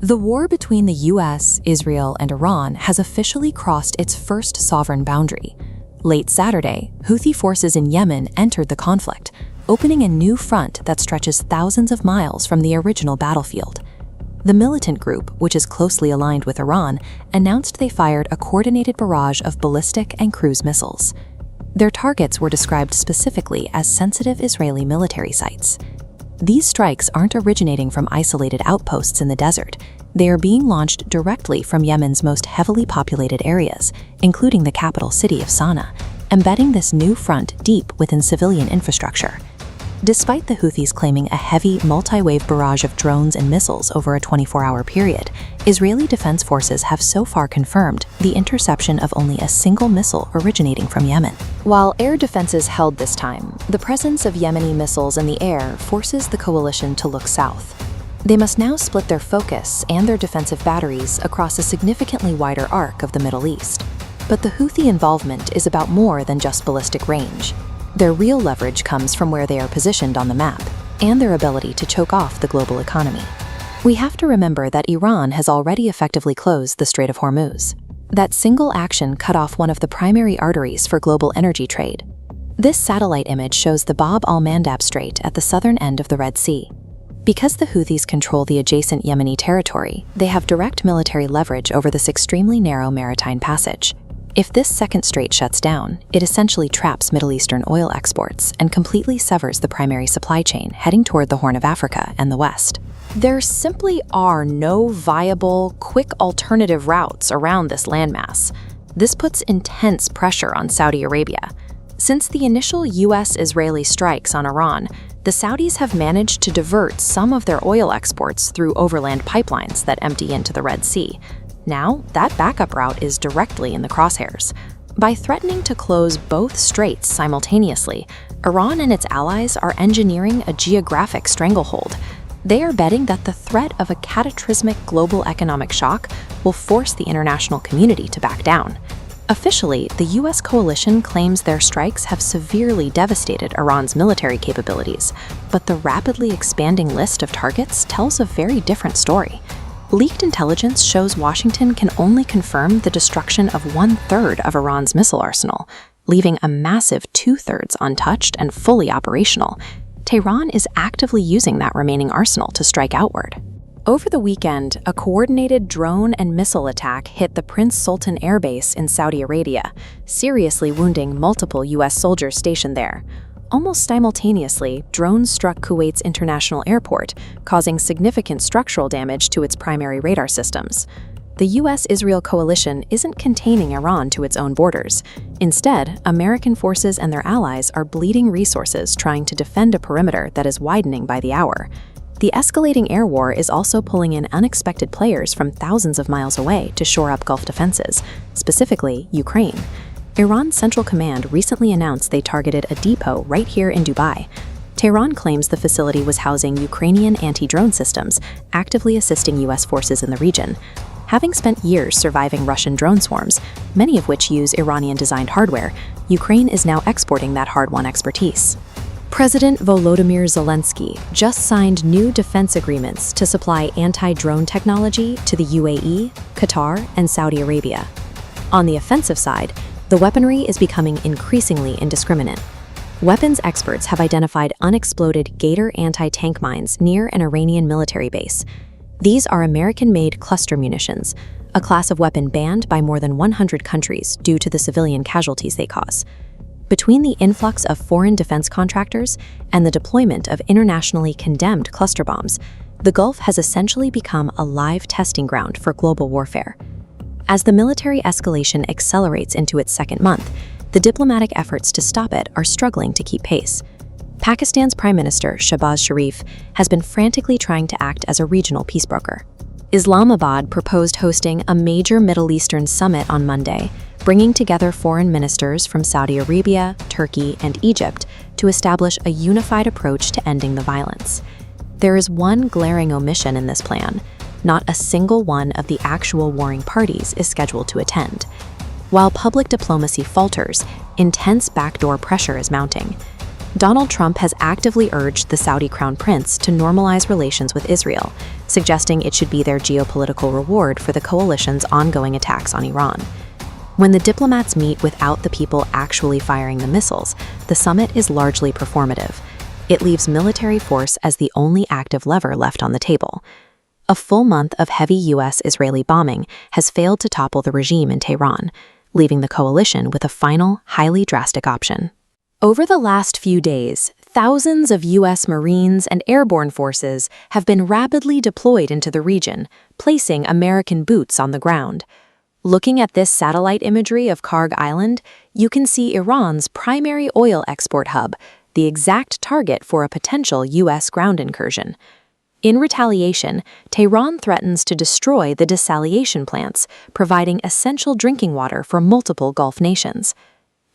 The war between the US, Israel, and Iran has officially crossed its first sovereign boundary. Late Saturday, Houthi forces in Yemen entered the conflict, opening a new front that stretches thousands of miles from the original battlefield. The militant group, which is closely aligned with Iran, announced they fired a coordinated barrage of ballistic and cruise missiles. Their targets were described specifically as sensitive Israeli military sites. These strikes aren't originating from isolated outposts in the desert. They are being launched directly from Yemen's most heavily populated areas, including the capital city of Sana'a, embedding this new front deep within civilian infrastructure. Despite the Houthis claiming a heavy, multi-wave barrage of drones and missiles over a 24-hour period, Israeli defense forces have so far confirmed the interception of only a single missile originating from Yemen. While air defenses held this time, the presence of Yemeni missiles in the air forces the coalition to look south. They must now split their focus and their defensive batteries across a significantly wider arc of the Middle East. But the Houthi involvement is about more than just ballistic range. Their real leverage comes from where they are positioned on the map and their ability to choke off the global economy. We have to remember that Iran has already effectively closed the Strait of Hormuz. That single action cut off one of the primary arteries for global energy trade. This satellite image shows the Bab al-Mandab Strait at the southern end of the Red Sea. Because the Houthis control the adjacent Yemeni territory, they have direct military leverage over this extremely narrow maritime passage. If this second strait shuts down, it essentially traps Middle Eastern oil exports and completely severs the primary supply chain heading toward the Horn of Africa and the West. There simply are no viable, quick alternative routes around this landmass. This puts intense pressure on Saudi Arabia. Since the initial US-Israeli strikes on Iran, the Saudis have managed to divert some of their oil exports through overland pipelines that empty into the Red Sea. Now, that backup route is directly in the crosshairs. By threatening to close both straits simultaneously, Iran and its allies are engineering a geographic stranglehold. They are betting that the threat of a cataclysmic global economic shock will force the international community to back down. Officially, the US coalition claims their strikes have severely devastated Iran's military capabilities, but the rapidly expanding list of targets tells a very different story. Leaked intelligence shows Washington can only confirm the destruction of 1/3 of Iran's missile arsenal, leaving a massive 2/3 untouched and fully operational. Tehran is actively using that remaining arsenal to strike outward. Over the weekend, a coordinated drone and missile attack hit the Prince Sultan Air Base in Saudi Arabia, seriously wounding multiple US soldiers stationed there. Almost simultaneously, drones struck Kuwait's international airport, causing significant structural damage to its primary radar systems. The US-Israel coalition isn't containing Iran to its own borders. Instead, American forces and their allies are bleeding resources trying to defend a perimeter that is widening by the hour. The escalating air war is also pulling in unexpected players from thousands of miles away to shore up Gulf defenses, specifically Ukraine. Iran's Central Command recently announced they targeted a depot right here in Dubai. Tehran claims the facility was housing Ukrainian anti-drone systems, actively assisting US forces in the region. Having spent years surviving Russian drone swarms, many of which use Iranian-designed hardware, Ukraine is now exporting that hard-won expertise. President Volodymyr Zelensky just signed new defense agreements to supply anti-drone technology to the UAE, Qatar, and Saudi Arabia. On the offensive side, the weaponry is becoming increasingly indiscriminate. Weapons experts have identified unexploded Gator anti-tank mines near an Iranian military base. These are American-made cluster munitions, a class of weapon banned by more than 100 countries due to the civilian casualties they cause. Between the influx of foreign defense contractors and the deployment of internationally condemned cluster bombs, the Gulf has essentially become a live testing ground for global warfare. As the military escalation accelerates into its second month, the diplomatic efforts to stop it are struggling to keep pace. Pakistan's Prime Minister Shehbaz Sharif has been frantically trying to act as a regional peace broker. Islamabad proposed hosting a major Middle Eastern summit on Monday, bringing together foreign ministers from Saudi Arabia, Turkey, and Egypt to establish a unified approach to ending the violence. There is one glaring omission in this plan. Not a single one of the actual warring parties is scheduled to attend. While public diplomacy falters, intense backdoor pressure is mounting. Donald Trump has actively urged the Saudi Crown Prince to normalize relations with Israel, suggesting it should be their geopolitical reward for the coalition's ongoing attacks on Iran. When the diplomats meet without the people actually firing the missiles, the summit is largely performative. It leaves military force as the only active lever left on the table. A full month of heavy U.S.-Israeli bombing has failed to topple the regime in Tehran, leaving the coalition with a final, highly drastic option. Over the last few days, thousands of U.S. Marines and airborne forces have been rapidly deployed into the region, placing American boots on the ground. Looking at this satellite imagery of Karg Island, you can see Iran's primary oil export hub, the exact target for a potential U.S. ground incursion. In retaliation, Tehran threatens to destroy the desalination plants, providing essential drinking water for multiple Gulf nations.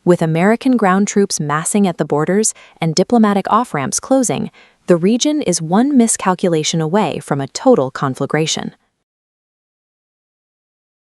With American ground troops massing at the borders and diplomatic off-ramps closing, the region is one miscalculation away from a total conflagration.